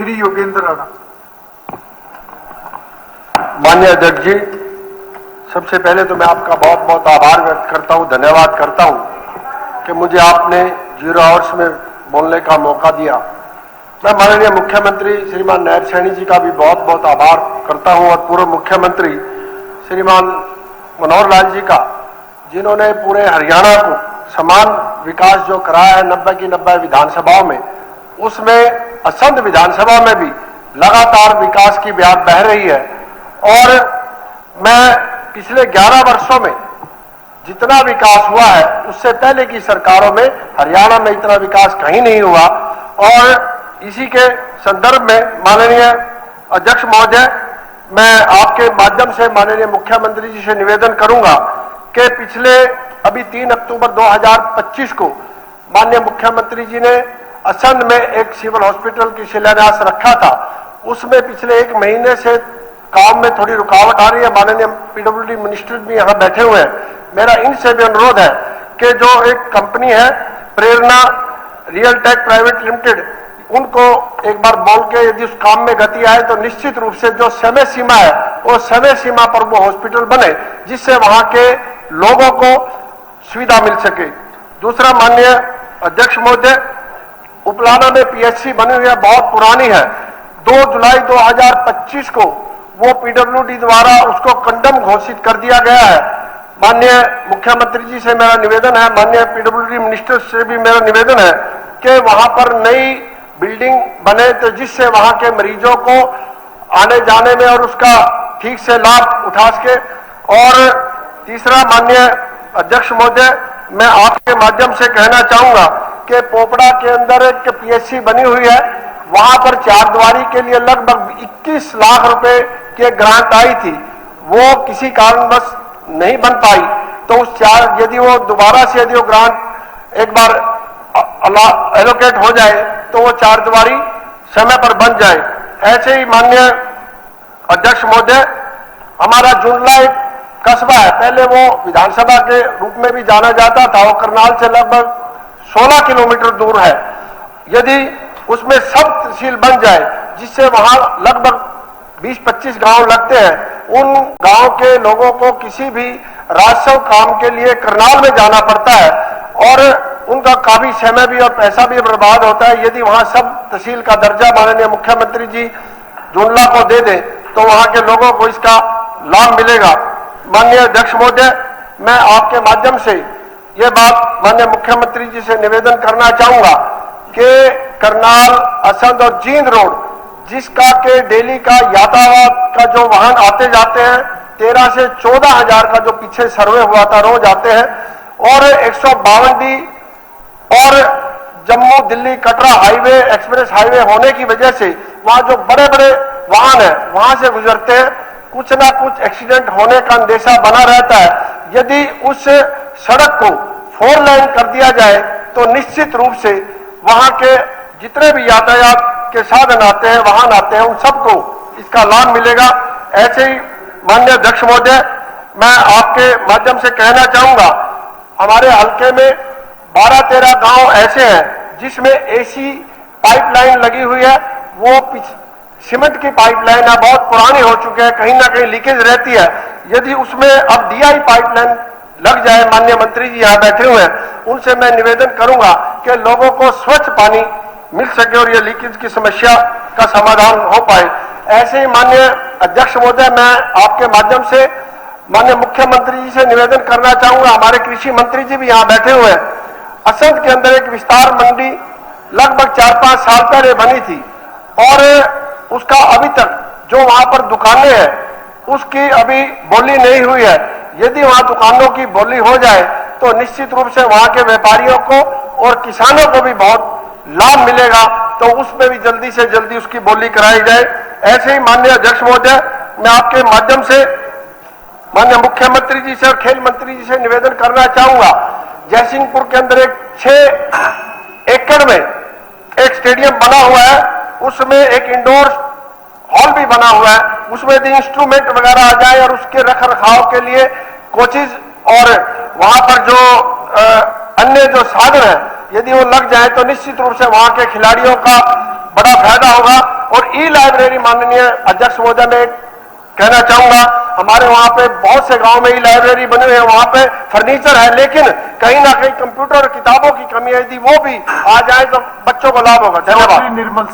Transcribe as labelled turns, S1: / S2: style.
S1: श्री योगेंद्र राणा।
S2: माननीय अध्यक्ष जी, सबसे पहले तो मैं आपका बहुत बहुत आभार व्यक्त करता हूं, धन्यवाद करता हूं कि मुझे आपने 0 आवर्स में बोलने का मौका दिया। मैं माननीय मुख्यमंत्री श्रीमान नायब सैनी जी का भी बहुत बहुत आभार करता हूं और पूर्व मुख्यमंत्री श्रीमान मनोहर लाल जी का, जिन्होंने पूरे हरियाणा को समान विकास जो कराया है 90 की 90 विधानसभाओं में, उसमें असंध विधानसभा में भी लगातार विकास की ब्याह बह रही है। और मैं पिछले 11 वर्षों में जितना विकास हुआ है उससे पहले की सरकारों में हरियाणा में इतना विकास कहीं नहीं हुआ। और इसी के संदर्भ में माननीय अध्यक्ष महोदय, मैं आपके माध्यम से माननीय मुख्यमंत्री जी से निवेदन करूंगा कि पिछले अभी 3 अक्टूबर 2025 को माननीय मुख्यमंत्री जी ने असंध में एक सिविल हॉस्पिटल की शिलान्यास रखा था। उसमें पिछले 1 महीने से काम में थोड़ी रुकावट आ रही है। माननीय पीडब्ल्यूडी मिनिस्टर भी यहां बैठे हुए हैं। मेरा इनसे भी अनुरोध है कि जो एक कंपनी है प्रेरणा रियल टेक प्राइवेट लिमिटेड, उनको एक बार बोल के यदि उस काम में गति आए तो निश्चित रूप से जो समय सीमा है वो समय सीमा पर वो हॉस्पिटल बने, जिससे वहां के लोगों को सुविधा मिल सके। दूसरा, माननीय अध्यक्ष महोदय, उपलाना में पीएचसी बनी हुई है, बहुत पुरानी है। 2 जुलाई 2025 को वो पीडब्ल्यूडी द्वारा उसको कंडम घोषित कर दिया गया है। माननीय मुख्यमंत्री जी से मेरा निवेदन है, माननीय पीडब्ल्यूडी मिनिस्टर से भी मेरा निवेदन है कि वहां पर नई बिल्डिंग बने तो जिससे वहां के मरीजों को आने जाने में और उसका ठीक से लाभ उठा सके। और तीसरा, माननीय अध्यक्ष महोदय, मैं आपके माध्यम से कहना चाहूंगा कि पोपड़ा के अंदर एक पीएचसी बनी हुई है, वहां पर 4 दीवारी के लिए लगभग 21 लाख रुपए की ग्रांट आई थी, वो किसी कारणवश नहीं बन पाई। तो उस यदि वो दोबारा से यदि वो ग्रांट एक बार एलोकेट हो जाए तो वो 4 दीवारी समय पर बन जाए। ऐसे ही माननीय अध्यक्ष महोदय, हमारा जुंडला एक कस्बा है, पहले वो विधानसभा के रूप में भी जाना जाता था, वो करनाल से लगभग 16 किलोमीटर दूर है। यदि उसमें सब तहसील बन जाए जिससे वहां लगभग 20-25 गांव लगते हैं, उन गांव के लोगों को किसी भी राजस्व काम के लिए करनाल में जाना पड़ता है और उनका काफी समय भी और पैसा भी बर्बाद होता है। यदि वहां सब तहसील का दर्जा माननीय मुख्यमंत्री जी जुंडला को दे दे तो वहां के लोगों को इसका लाभ मिलेगा। माननीय अध्यक्ष महोदय, मैं आपके माध्यम से ये बात माननीय मुख्यमंत्री जी से निवेदन करना चाहूंगा कि करनाल, असंध और जींद रोड, जिसका के डेली का यातायात का जो वाहन आते जाते हैं 13 से 14 हजार का जो पीछे सर्वे हुआ था रोज आते हैं, और 152D और Jammu Delhi Katra highway express highway होने की वजह से वहां जो बड़े बड़े वाहन है वहां से गुजरते हैं, कुछ ना कुछ एक्सीडेंट होने का अंदेशा बना रहता है। यदि उस सड़क को 4 लाइन कर दिया जाए तो निश्चित रूप से वहां के जितने भी यातायात के साधन आते हैं, वाहन आते हैं, उन सबको इसका लाभ मिलेगा। ऐसे ही माननीय अध्यक्ष महोदय, मैं आपके माध्यम से कहना चाहूंगा, हमारे हल्के में 12-13 गांव ऐसे हैं जिसमें एसी पाइपलाइन लगी हुई है, वो सीमेंट की पाइपलाइन है, बहुत पुरानी हो चुकी है, कहीं ना कहीं लीकेज रहती है। यदि उसमें अब डीआई पाइपलाइन लग जाए, माननीय मंत्री जी यहाँ बैठे हुए हैं, उनसे मैं निवेदन करूंगा कि लोगों को स्वच्छ पानी मिल सके और ये लीकेज की समस्या का समाधान हो पाए। ऐसे ही माननीय अध्यक्ष महोदय, मैं आपके माध्यम से माननीय मुख्यमंत्री जी से निवेदन करना चाहूंगा, हमारे कृषि मंत्री जी भी यहाँ बैठे हुए हैं, असंध के अंदर एक विस्तार मंडी लगभग 4-5 साल पहले बनी थी और उसका अभी तक जो वहां पर दुकानें हैं उसकी अभी बोली नहीं हुई है। यदि वहां दुकानों की बोली हो जाए तो निश्चित रूप से वहां के व्यापारियों को और किसानों को भी बहुत लाभ मिलेगा, तो उसमें भी जल्दी से जल्दी उसकी बोली कराई जाए। ऐसे ही माननीय अध्यक्ष महोदय, मैं आपके माध्यम से माननीय मुख्यमंत्री जी से और खेल मंत्री जी से निवेदन करना चाहूंगा, जयसिंहपुर के अंदर एक 6 एकड़ में एक स्टेडियम बना हुआ है, उसमें एक इंडोर हॉल भी बना हुआ है, उसमें यदि इंस्ट्रूमेंट वगैरह आ जाए और उसके रख रखाव के लिए कोचेज और वहां पर जो अन्य जो साधन है यदि वो लग जाए तो निश्चित रूप से वहां के खिलाड़ियों का बड़ा फायदा होगा। ई लाइब्रेरी माननीय अध्यक्ष महोदय में कहना चाहूंगा, हमारे वहां पे बहुत से गांव में ई लाइब्रेरी बनी हुई है, वहां पे फर्नीचर है, लेकिन कहीं ना कहीं कंप्यूटर और किताबों की कमी है। यदि वो भी आ जाए तो बच्चों को लाभ होगा। धन्यवाद।
S1: निर्मल